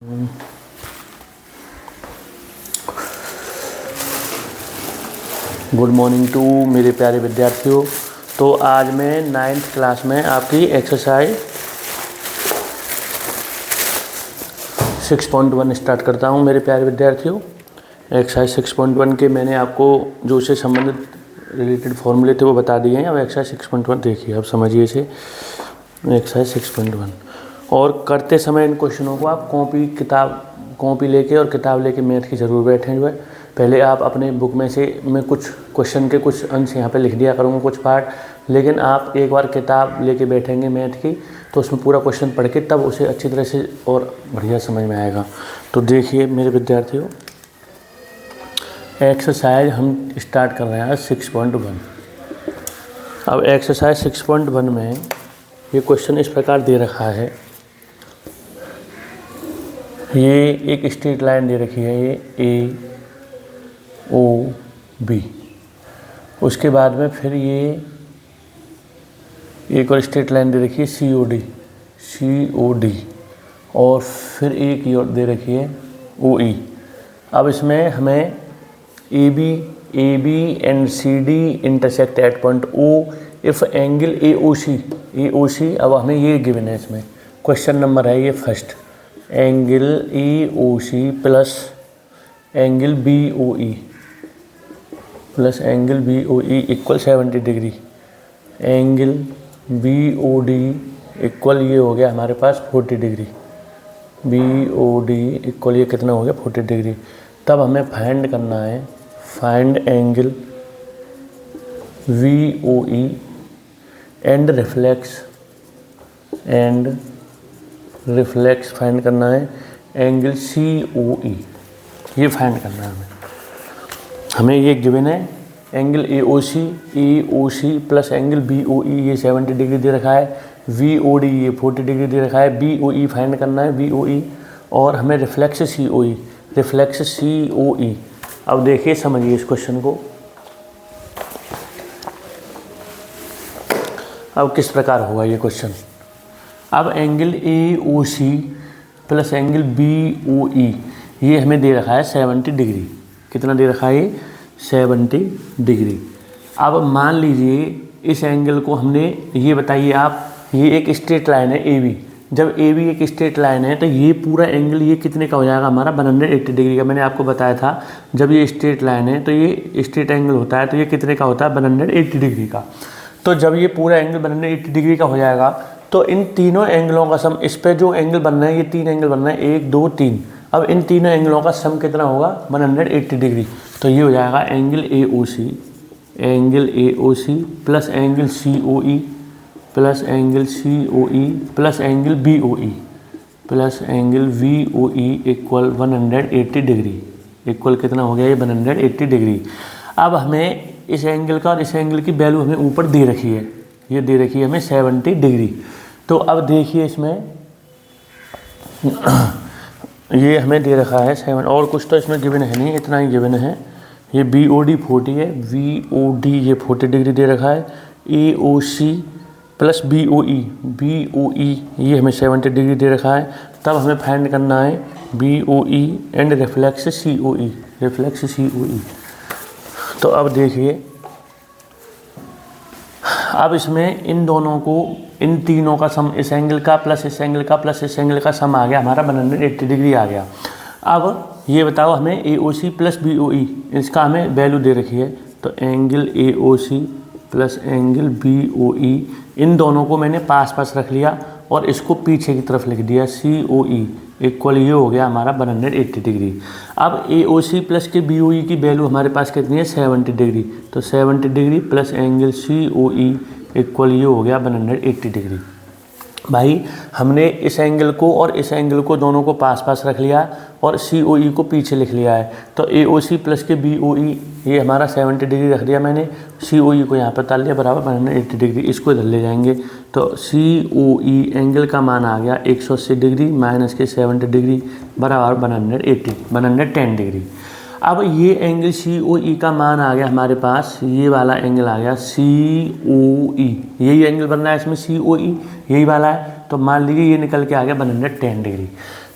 Good morning to मेरे प्यारे विद्यार्थियों। तो आज मैं 9th क्लास में आपकी एक्सरसाइज 6.1 स्टार्ट करता हूं। मेरे प्यारे विद्यार्थियों, एक्सरसाइज 6.1 के मैंने आपको जो से संबंधित रिलेटेड फॉर्मूले थे वो बता दिए हैं। अब एक्सरसाइज 6.1 देखिए, अब समझिए इसे। एक्सरसाइज 6.1 और करते समय इन क्वेश्चनों को आप कॉपी लेके और किताब लेके मैथ की ज़रूर बैठें हुए। पहले आप अपने बुक में से मैं कुछ क्वेश्चन के कुछ अंश यहाँ पे लिख दिया करूँगा, कुछ पार्ट, लेकिन आप एक बार किताब लेके बैठेंगे मैथ की तो उसमें पूरा क्वेश्चन पढ़ के तब उसे अच्छी तरह से और बढ़िया समझ में आएगा। तो देखिए मेरे विद्यार्थियों, एक्सरसाइज हम स्टार्ट कर रहे हैं 6.1। अब एक्सरसाइज 6.1 में ये क्वेश्चन इस प्रकार दे रखा है। ये एक स्ट्रेट लाइन दे रखी है, ये ए ओ बी। उसके बाद में फिर ये एक और स्ट्रेट लाइन दे रखी है सी ओ डी और फिर एक और दे रखी है ओ ई। अब इसमें हमें A B and C D intersect at point O if angle A O C. अब हमें ये गिवन है, इसमें क्वेश्चन नंबर है ये first, angle A O C plus angle B O E equal 70 degree. Angle B O D equal ये हो गया हमारे पास 40 degree. B O D equal ये कितना हो गया 40 डिग्री। तब हमें फाइंड करना है, find angle V O E and reflex find करना है एंगल सी ओ ई, ये फाइंड करना है हमें। ये गिवन है angle A O C plus angle B O E, ये 70 डिग्री दे रखा है। वी ओ डी ये 40 डिग्री दे रखा है। बी ओ ई फाइंड करना है, बी ओ ई, और हमें रिफ्लेक्स सी ओ ई। अब देखिए समझिए इस क्वेश्चन को। अब किस प्रकार होगा ये क्वेश्चन। अब angle A O C plus angle B O E ये हमें दे रखा है 70 डिग्री। कितना दे रखा है ये 70 डिग्री। अब मान लीजिए इस एंगल को हमने, ये बताइए आप, ये एक स्ट्रेट लाइन है ए बी। जब ए बी एक स्ट्रेट लाइन है तो ये पूरा एंगल ये कितने का हो जाएगा हमारा 180 डिग्री का। मैंने आपको बताया था जब ये स्ट्रेट लाइन है तो ये स्ट्रेट एंगल होता है तो ये कितने का होता है 180 डिग्री का। तो जब ये पूरा एंगल 180 डिग्री का हो जाएगा तो इन तीनों एंगलों का सम, इस पर जो एंगल बन रहा है, ये 3 एंगल बन रहे हैं, 1 2 3। अब इन तीनों एंगलों का सम कितना होगा 180 डिग्री। तो ये हो जाएगा angle A O C plus angle C O E plus angle B O E plus angle V O E equal 180 degree. Equal कितना हो गया ये 180 डिग्री। अब हमें इस एंगल का और इस एंगल की वैल्यू हमें ऊपर दे रखी है, ये दे रखी है हमें 70 डिग्री। तो अब देखिए इसमें ये हमें दे रखा है 7, और कुछ तो इसमें गिवन है नहीं, इतना ही गिवन है। ये बी ओ डी 40 है, वी ओ डी ये 40 डिग्री दे रखा है। ए O C plus B O E ये हमें 70 डिग्री दे रखा है। तब हमें फाइंड करना है B O E and reflex C O E. तो अब देखिए, अब इसमें इन दोनों को, इन तीनों का सम, इस एंगल का प्लस इस एंगल का प्लस इस एंगल का सम आ गया हमारा 180 डिग्री आ गया। अब ये बताओ हमें ए O C plus B O ई इसका हमें वैल्यू दे रखी है। तो angle A O C plus angle B O E, इन दोनों को मैंने पास रख लिया और इसको पीछे की तरफ लिख दिया सी ओ ई इक्वल ये हो गया हमारा 180 डिग्री। अब ए ओ सी प्लस के बी ओ ई की वैल्यू हमारे पास कितनी है 70 डिग्री। तो 70 degree plus angle C O E equal ये हो गया 180 डिग्री। भाई हमने इस एंगल को और इस एंगल को दोनों को पास रख लिया और सी ओ ई को पीछे लिख लिया है। तो ए ओ सी प्लस के बी ओ ई ये हमारा 70 डिग्री रख दिया मैंने, सी ओ ई को यहाँ पर डाल दिया बराबर 180 डिग्री, इसको इधर ले जाएंगे। तो सी ओ ई एंगल का मान आ गया 180 डिग्री माइनस के 70 डिग्री बराबर 110 डिग्री। अब ये एंगल सी ओ ई का मान आ गया हमारे पास, ये वाला एंगल आ गया सी ओ ई, यही एंगल बन रहा है इसमें सी ओ ई, यही वाला है। तो मान लीजिए ये निकल के आ गया 110 डिग्री।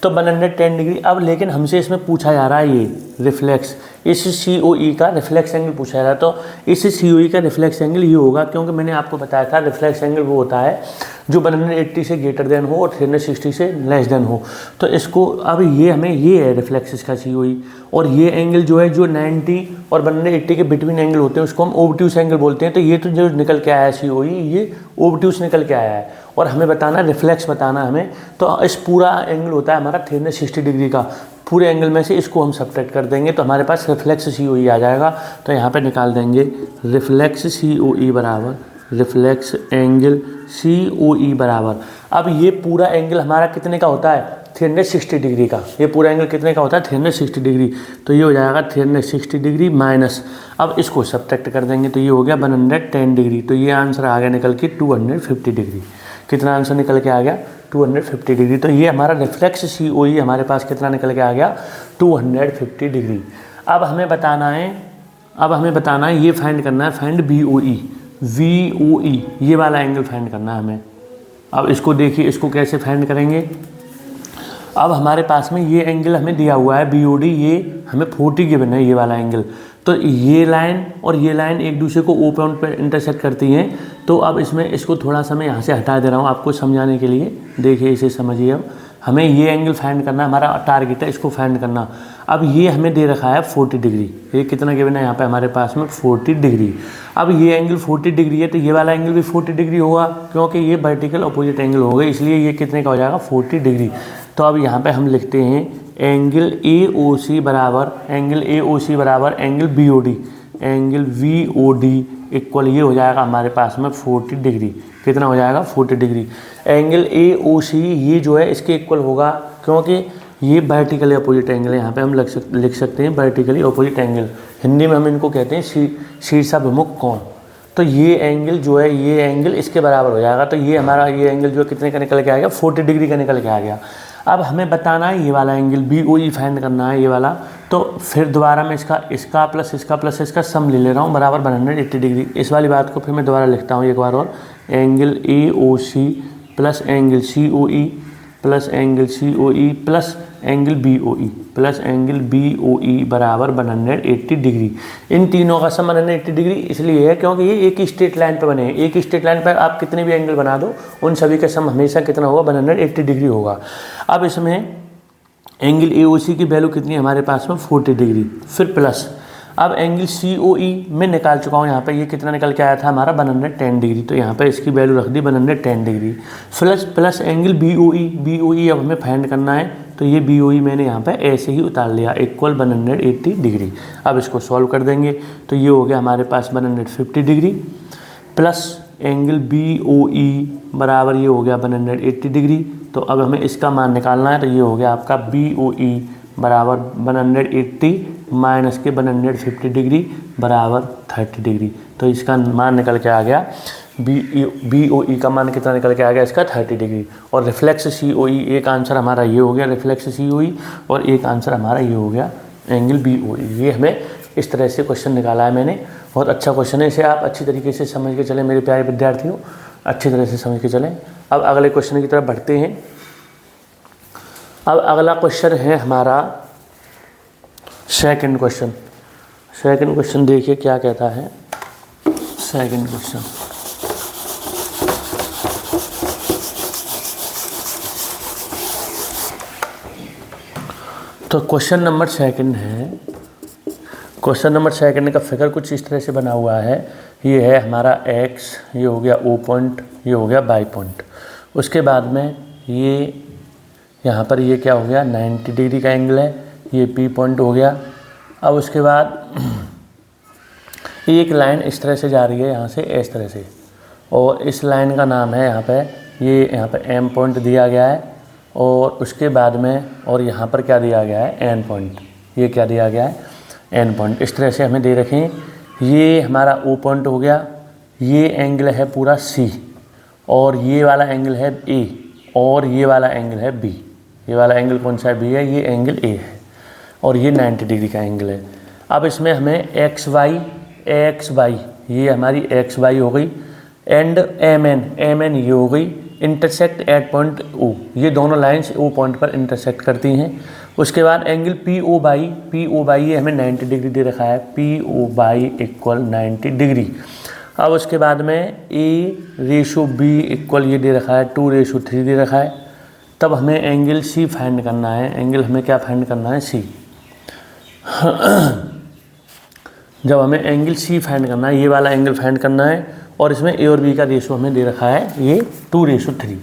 तो 110 डिग्री। अब लेकिन हमसे इसमें पूछा जा रहा है ये रिफ्लेक्स, इस COE का रिफ्लेक्स एंगल पूछा जा रहा है। तो इस COE का रिफ्लेक्स एंगल ये होगा, क्योंकि मैंने आपको बताया था रिफ्लेक्स एंगल वो होता है जो 180 से ग्रेटर देन हो और 360 से लेस देन हो। तो इसको अब ये हमें ये है रिफ्लेक्स इसका COE, और ये एंगल जो है जो 90 और 180 के बिटवीन एंगल होते हैं उसको हम ओब्ट्यूस एंगल बोलते हैं। तो ये तो जो निकल के आया है COE, ये ओब्ट्यूस निकल के आया है, और हमें बताना रिफ्लेक्स बताना हमें। तो इस पूरा एंगल होता है हमारा 360 डिग्री का, पूरे एंगल में से इसको हम सब्ट्रैक्ट कर देंगे तो हमारे पास रिफ्लेक्स COE आ जाएगा। तो यहाँ पे निकाल देंगे रिफ्लेक्स COE बराबर रिफ्लेक्स एंगल COE बराबर, अब ये पूरा एंगल हमारा कितने का होता है 360 डिग्री का, ये पूरा एंगल कितने का होता है 360 डिग्री। तो ये हो जाएगा 360 डिग्री माइनस, अब इसको सब्ट्रैक्ट कर देंगे तो ये हो गया 110 डिग्री। तो ये आंसर आ गया निकल के 250 डिग्री। कितना आंसर निकल के आ गया 250 डिग्री। तो ये हमारा रिफ्लेक्स COE हमारे पास कितना निकल के आ गया 250 डिग्री। अब हमें बताना है ये फाइंड करना है, फाइंड VOE, ये वाला एंगल फाइंड करना है हमें। अब इसको देखिए, इसको कैसे फाइंड करेंगे। अब हमारे पास में ये एंगल हमें दिया हुआ है BOD, ये हमें 40 गिवन है ये वाला एंगल। तो ये लाइन और ये लाइन एक दूसरे को O पॉइंट पर इंटरसेक्ट करती हैं। तो अब इसमें इसको थोड़ा सा मैं यहाँ से हटा दे रहा हूँ आपको समझाने के लिए, देखिए इसे समझिए। अब हमें ये एंगल फाइंड करना, हमारा टारगेट है इसको फाइंड करना। अब ये हमें दे रखा है 40 डिग्री, ये कितना गिवन है यहाँ पे हमारे पास में 40 डिग्री। अब ये एंगल 40 डिग्री है तो ये वाला एंगल भी 40 डिग्री होगा, क्योंकि ये वर्टिकल अपोजिट एंगल होगा, इसलिए ये कितने का हो जाएगा 40 डिग्री। तो अब यहाँ पे हम लिखते हैं एंगल AOC बराबर angle BOD, angle VOD equal ये हो जाएगा हमारे पास में 40 डिग्री। कितना हो जाएगा 40 डिग्री। एंगल AOC ये जो है इसके इक्वल होगा, क्योंकि ये वर्टिकली अपोजिट एंगल है, यहाँ पे हम लिख सकते हैं वर्टिकली अपोजिट एंगल, हिंदी में हम इनको कहते हैं शीर्षाभिमुख कोण। तो ये एंगल जो है ये एंगल इसके बराबर हो जाएगा। तो ये हमारा ये एंगल जो कितने का निकल के आ गया 40 डिग्री का निकल के आ गया। अब हमें बताना है ये वाला एंगल BOE फाइंड करना है ये वाला। तो फिर दोबारा मैं इसका प्लस इसका सम ले ले रहा हूँ बराबर 180 डिग्री। इस वाली बात को फिर मैं दोबारा लिखता हूँ एक बार और, angle AOC plus angle COE plus angle COE plus angle BOE बराबर 180 डिग्री। इन तीनों का सम 180 डिग्री इसलिए है क्योंकि ये एक ही स्ट्रेट लाइन पर बने हैं। एक ही स्ट्रेट लाइन पर आप कितने भी एंगल बना दो उन सभी का सम हमेशा कितना होगा 180 डिग्री होगा। अब इसमें एंगल AOC की वैल्यू कितनी है हमारे पास में 40 डिग्री, फिर प्लस अब एंगल COE में निकाल चुका हूँ यहाँ पे, ये कितना निकल के आया था हमारा 110 डिग्री। तो यहाँ पे इसकी वैल्यू रख दी 110 डिग्री प्लस एंगल BOE अब हमें फाइंड करना है। तो ये BOE मैंने यहाँ पे ऐसे ही उतार लिया इक्वल 180 डिग्री। अब इसको सॉल्व कर देंगे तो ये हो गया हमारे पास 150 डिग्री प्लस एंगल BOE बराबर ये हो गया 180 डिग्री। तो अब हमें इसका मान निकालना है, तो ये हो गया आपका BOE बराबर 180 माइनस के 150 डिग्री बराबर 30 डिग्री। तो इसका मान निकल के आ गया BOE का मान कितना निकल के आ गया इसका 30 डिग्री। और रिफ्लेक्स COE एक आंसर हमारा ये हो गया रिफ्लेक्स COE, और एक आंसर हमारा ये हो गया एंगल BOE। ये हमें इस तरह से क्वेश्चन निकाला है मैंने, बहुत अच्छा क्वेश्चन है, इसे आप अच्छी तरीके से समझ के चलें मेरे प्यारे विद्यार्थियों, अच्छी तरह से समझ के चलें। अब अगले क्वेश्चन की तरफ बढ़ते हैं। अब अगला क्वेश्चन है हमारा सेकंड क्वेश्चन देखिए क्या कहता है सेकंड क्वेश्चन। तो क्वेश्चन नंबर सेकंड है, क्वेश्चन नंबर सेकंड का फिगर कुछ इस तरह से बना हुआ है। ये है हमारा X, ये हो गया O पॉइंट, ये हो गया Y पॉइंट। उसके बाद में ये यहाँ पर ये क्या हो गया 90 डिग्री का एंगल है, ये P पॉइंट हो गया। अब उसके बाद एक लाइन इस तरह से जा रही है यहाँ से इस तरह से, और इस लाइन का नाम है यहाँ पे M पॉइंट दिया गया है, और उसके बाद में और यहाँ पर क्या दिया गया है N पॉइंट, ये क्या दिया गया है N पॉइंट। इस तरह से हमें दे रखें, ये हमारा O पॉइंट हो गया, ये एंगल है पूरा C, और ये वाला एंगल है A, और ये वाला एंगल है B। ये वाला एंगल कौन सा है B है, ये एंगल A है, और ये 90 डिग्री का एंगल है। अब इसमें हमें XY ये हमारी XY हो गई, एंड MN ये हो गई, इंटरसेक्ट एट पॉइंट ओ, ये दोनों लाइन्स ओ पॉइंट पर इंटरसेक्ट करती हैं। उसके बाद एंगल पी ओ बाई ये हमें 90 डिग्री दे रखा है, पी ओ बाई इक्वल 90 डिग्री। अब उसके बाद में ए रेशो बी इक्वल ये दे रखा है 2:3 दे रखा है। तब हमें एंगल सी फाइंड करना है। एंगल हमें क्या फाइंड करना है? सी। जब हमें एंगल सी फाइंड करना है, ये वाला एंगल फाइंड करना है, और इसमें ए और बी का रेशो हमें दे रखा है ये 2:3।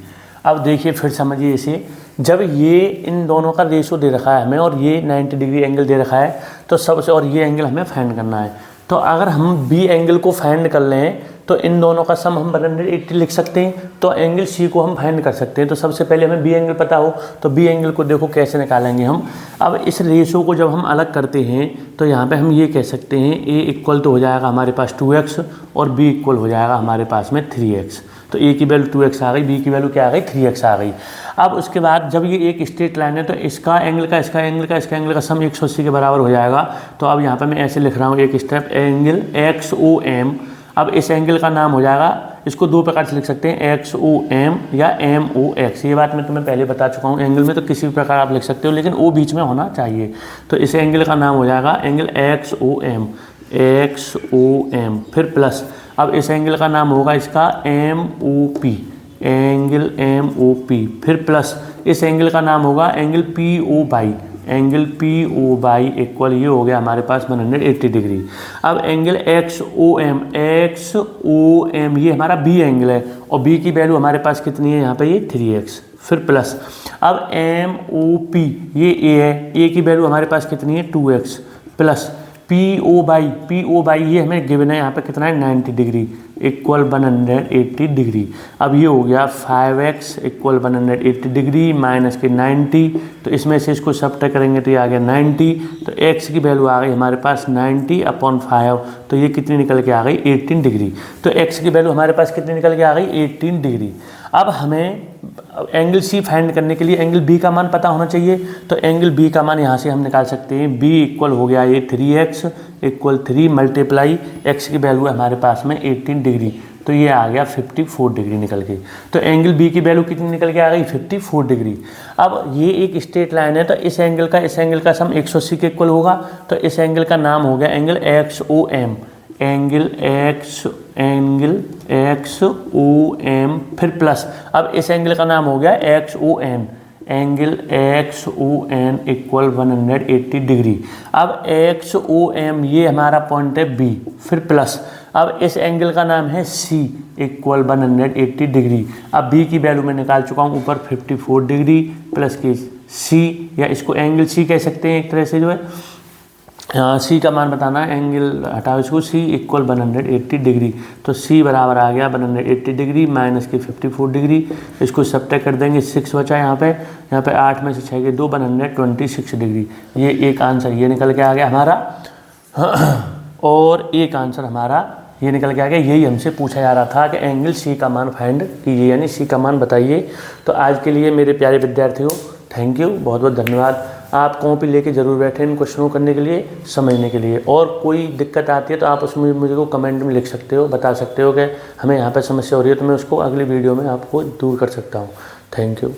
अब देखिए फिर समझिए इसे, जब ये इन दोनों का रेशो दे रखा है हमें और ये 90 डिग्री एंगल दे रखा है, तो सबसे और ये एंगल हमें फाइंड करना है। तो अगर हम बी एंगल को फाइंड कर लें तो इन दोनों का सम हम 180 लिख सकते हैं, तो एंगल सी को हम फाइंड कर सकते हैं। तो सबसे पहले हमें बी एंगल पता हो, तो बी एंगल को देखो कैसे निकालेंगे हम। अब इस रेशो को जब हम अलग करते हैं तो यहाँ पे हम ये कह सकते हैं ए इक्वल तो हो जाएगा हमारे पास 2x और बी इक्वल हो जाएगा हमारे पास में 3x। तो ए की वैल्यू 2x आ गई, बी की वैल्यू क्या आ गई? 3x आ गई। अब उसके बाद जब ये एक स्ट्रेट लाइन है तो इसका एंगल का इसका एंगल का सम 180 के बराबर हो जाएगा। तो अब यहाँ पे मैं ऐसे लिख रहा हूँ एक स्टेप, एंगल XOM। अब इस एंगल का नाम हो जाएगा, इसको दो प्रकार से लिख सकते हैं, XOM या MOX। ये बात मैं तुम्हें पहले बता चुका हूँ। एंगल में तो किसी भी प्रकार आप लिख सकते हो, लेकिन ओ बीच में होना चाहिए। तो इस एंगल का नाम हो जाएगा एंगल XOM। फिर प्लस, अब इस एंगल का नाम होगा इसका MOP, एंगल MOP। फिर प्लस इस एंगल का नाम होगा एंगल PO बाई इक्वल ये हो गया हमारे पास 180 डिग्री। अब एंगल XOM ये हमारा B एंगल है, और B की वैल्यू हमारे पास कितनी है? यहाँ पे ये 3x। फिर प्लस, अब MOP ये A है, A की वैल्यू हमारे पास कितनी है? 2x। प्लस PO बाई ये हमें गिवन है यहाँ पे कितना है? 90 डिग्री इक्वल 180 डिग्री। अब ये हो गया 5x इक्वल 180 डिग्री माइनस के 90। तो इसमें से इसको सब्ट्रैक्ट करेंगे तो ये आ गया 90। तो x की वैल्यू आ गई हमारे पास 90/5। तो ये कितनी निकल के आ गई? 18 डिग्री। तो x की वैल्यू हमारे पास कितनी निकल के आ गई? 18 डिग्री। अब हमें एंगल सी फाइंड करने के लिए एंगल बी का मान पता होना चाहिए। तो एंगल बी का मान यहाँ से हम निकाल सकते हैं। b इक्वल हो गया ये 3x इक्वल 3 मल्टीप्लाई x की वैल्यू है हमारे पास में 18 डिग्री। तो ये आ गया 54 डिग्री निकल के। तो एंगल बी की वैल्यू कितनी निकल के आ गई? 54 डिग्री। अब ये एक स्ट्रेट लाइन है, तो इस एंगल का सम 180 के इक्वल होगा। तो इस एंगल का नाम हो गया एंगल XOM। Angle XOM। फिर प्लस, अब इस एंगल का नाम हो गया XON। Angle XON equal 180 degree. अब XOM ये हमारा पॉइंट है B। फिर प्लस, अब इस एंगल का नाम है C इक्वल 180 डिग्री। अब B की वैल्यू मैं निकाल चुका हूँ ऊपर 54 डिग्री प्लस की C, या इसको एंगल C कह सकते हैं एक तरह से जो है। C का मान बताना है, एंगल हटाओ इसको, C इक्वल 180 डिग्री। तो C बराबर आ गया 180 डिग्री माइनस की 54 डिग्री। इसको सब्ट्रैक्ट कर देंगे, 6 बचा यहाँ पे 8 में से 6 के 2 126 डिग्री। ये एक आंसर ये निकल के आ गया हमारा। और एक आंसर हमारा ये निकल के आ गया। यही हमसे पूछा जा रहा था कि एंगल सी का मान फाइंड कीजिए, यानी सी का मान बताइए। तो आज के लिए मेरे प्यारे विद्यार्थियों, थैंक यू, बहुत बहुत धन्यवाद। आप कॉपी लेके ज़रूर बैठें इन क्वेश्चनों करने के लिए, समझने के लिए। और कोई दिक्कत आती है तो आप उसमें मुझे को कमेंट में लिख सकते हो, बता सकते हो कि हमें यहाँ पर समस्या हो रही है, तो मैं उसको अगली वीडियो में आपको दूर कर सकता हूँ। Thank you.